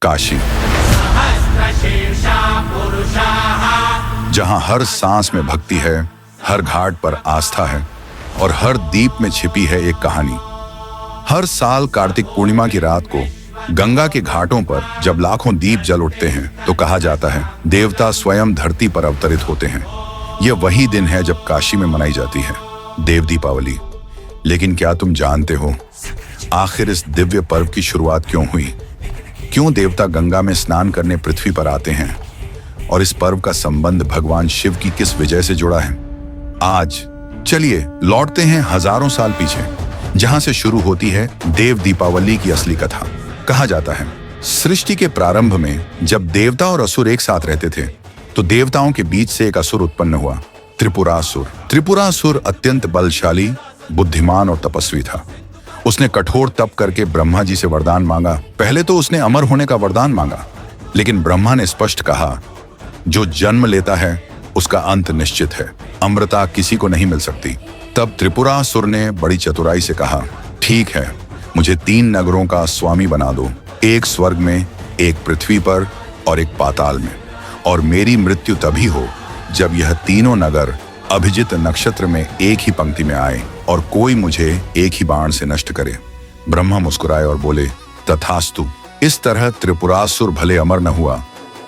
काशी, जहां हर सांस में भक्ति है, हर घाट पर आस्था है और हर दीप में छिपी है एक कहानी। हर साल कार्तिक पूर्णिमा की रात को गंगा के घाटों पर जब लाखों दीप जल उठते हैं तो कहा जाता है देवता स्वयं धरती पर अवतरित होते हैं। यह वही दिन है जब काशी में मनाई जाती है देव दीपावली। लेकिन क्या तुम जानते हो आखिर इस दिव्य पर्व की शुरुआत क्यों हुई? क्यों देवता गंगा में स्नान करने पृथ्वी पर आते हैं और इस पर्व का संबंध भगवान शिव की किस वजह से जुड़ा है? आज चलिए लौटते हैं हजारों साल पीछे, जहां से शुरू होती है देव दीपावली की असली कथा। कहा जाता है सृष्टि के प्रारंभ में जब देवता और असुर एक साथ रहते थे तो देवताओं के बीच से एक असुर उत्पन्न हुआ, त्रिपुरासुर। त्रिपुरासुर अत्यंत बलशाली, बुद्धिमान और तपस्वी था। उसने कठोर तप करके ब्रह्मा जी से वरदान मांगा। पहले तो उसने अमर होने का वरदान मांगा, लेकिन ब्रह्मा ने स्पष्ट कहा जो जन्म लेता है उसका अंत निश्चित है, अमरता किसी को नहीं मिल सकती। तब त्रिपुरासुर ने बड़ी चतुराई से कहा ठीक है, मुझे 3 नगरों का स्वामी बना दो, एक स्वर्ग में, एक पृथ्वी पर और एक पाताल में। और मेरी मृत्यु तभी हो जब यह तीनों नगर अभिजित नक्षत्र में एक ही पंक्ति में आए और कोई मुझे एक ही बाण से नष्ट करे। ब्रह्मा मुस्कुराए और बोले तथास्तु। इस तरह त्रिपुरासुर भले अमर न हुआ,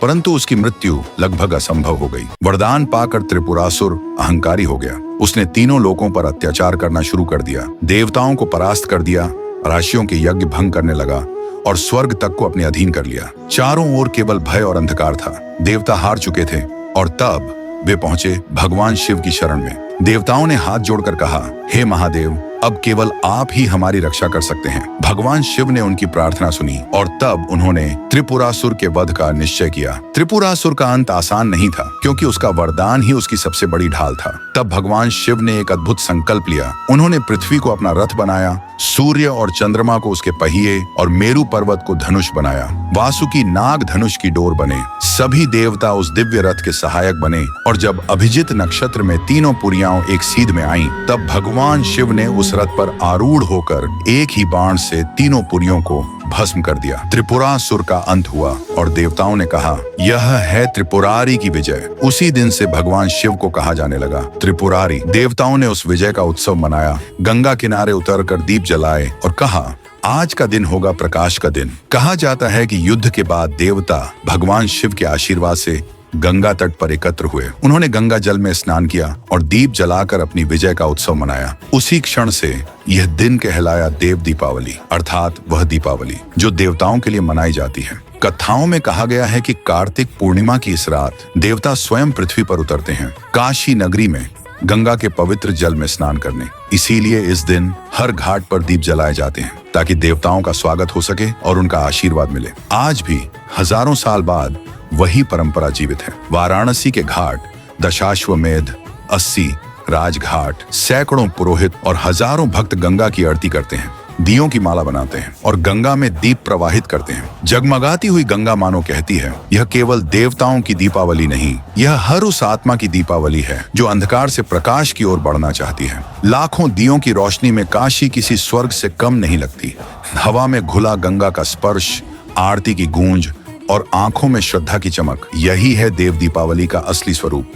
परंतु उसकी मृत्यु लगभग असंभव हो गई। वरदान पाकर त्रिपुरासुर अहंकारी हो गया। उसने तीनों लोकों पर अत्याचार करना शुरू कर दिया, देवताओं को परास्त कर दिया, राशियों के यज्ञ भंग करने लगा और स्वर्ग तक को अपने अधीन कर लिया। चारों ओर केवल भय और अंधकार था। देवता हार चुके थे और तब वे पहुंचे भगवान शिव की शरण में। देवताओं ने हाथ जोड़कर कहा हे महादेव, अब केवल आप ही हमारी रक्षा कर सकते हैं। भगवान शिव ने उनकी प्रार्थना सुनी और तब उन्होंने त्रिपुरासुर के वध का निश्चय किया। त्रिपुरासुर का अंत आसान नहीं था, क्योंकि उसका वरदान ही उसकी सबसे बड़ी ढाल था। तब भगवान शिव ने एक अद्भुत संकल्प लिया। उन्होंने पृथ्वी को अपना रथ बनाया, सूर्य और चंद्रमा को उसके पहिए और मेरु पर्वत को धनुष बनाया। वासुकी नाग धनुष की डोर बने। सभी देवता उस दिव्य रथ के सहायक बने और जब अभिजित नक्षत्र में तीनों पुरियां एक सीध में आईं, तब भगवान शिव ने उस रथ पर आरूढ़ होकर एक ही बाण से तीनों पुरियों को भस्म कर दिया। त्रिपुरासुर का अंत हुआ और देवताओं ने कहा यह है त्रिपुरारी की विजय। उसी दिन से भगवान शिव को कहा जाने लगा त्रिपुरारी। देवताओं ने उस विजय का उत्सव मनाया, गंगा किनारे उतरकर दीप जलाए और कहा आज का दिन होगा प्रकाश का दिन। कहा जाता है कि युद्ध के बाद देवता भगवान शिव के आशीर्वाद से गंगा तट पर एकत्र हुए। उन्होंने गंगा जल में स्नान किया और दीप जलाकर अपनी विजय का उत्सव मनाया। उसी क्षण से यह दिन कहलाया देव दीपावली, अर्थात वह दीपावली जो देवताओं के लिए मनाई जाती है। कथाओं में कहा गया है कि कार्तिक पूर्णिमा की इस रात देवता स्वयं पृथ्वी पर उतरते हैं काशी नगरी में गंगा के पवित्र जल में स्नान करने। इसीलिए इस दिन हर घाट पर दीप जलाए जाते हैं ताकि देवताओं का स्वागत हो सके और उनका आशीर्वाद मिले। आज भी हजारों साल बाद वही परंपरा जीवित है। वाराणसी के घाट, दशाश्वमेध, 80 राजघाट, सैकड़ों पुरोहित और हजारों भक्त गंगा की आरती करते हैं, दियों की माला बनाते हैं और गंगा में दीप प्रवाहित करते हैं। जगमगाती हुई गंगा मानो कहती है यह केवल देवताओं की दीपावली नहीं, यह हर उस आत्मा की दीपावली है जो अंधकार से प्रकाश की ओर बढ़ना चाहती है। लाखों दियों की रोशनी में काशी किसी स्वर्ग से कम नहीं लगती। हवा में घुला गंगा का स्पर्श, आरती की गूंज और आंखों में श्रद्धा की चमक, यही है देव दीपावली का असली स्वरूप।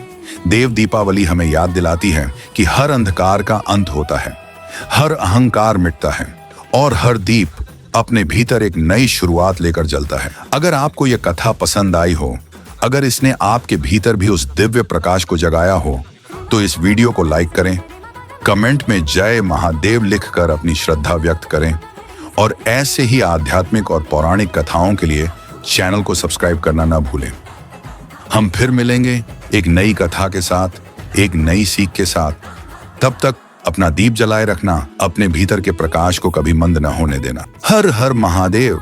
देव दीपावली हमें याद दिलाती है कि हर अंधकार का अंत होता है, हर अहंकार मिटता है और हर दीप अपने भीतर एक नई शुरुआत लेकर जलता है। अगर आपको यह कथा पसंद आई हो, अगर इसने आपके भीतर भी उस दिव्य प्रकाश को जगाया हो, तो इस वीडियो को लाइक करें, कमेंट में जय महादेव लिखकर अपनी श्रद्धा व्यक्त करें और ऐसे ही आध्यात्मिक और पौराणिक कथाओं के लिए चैनल को सब्सक्राइब करना ना भूलें। हम फिर मिलेंगे एक नई कथा के साथ, एक नई सीख के साथ। तब तक अपना दीप जलाए रखना, अपने भीतर के प्रकाश को कभी मंद न होने देना। हर हर महादेव।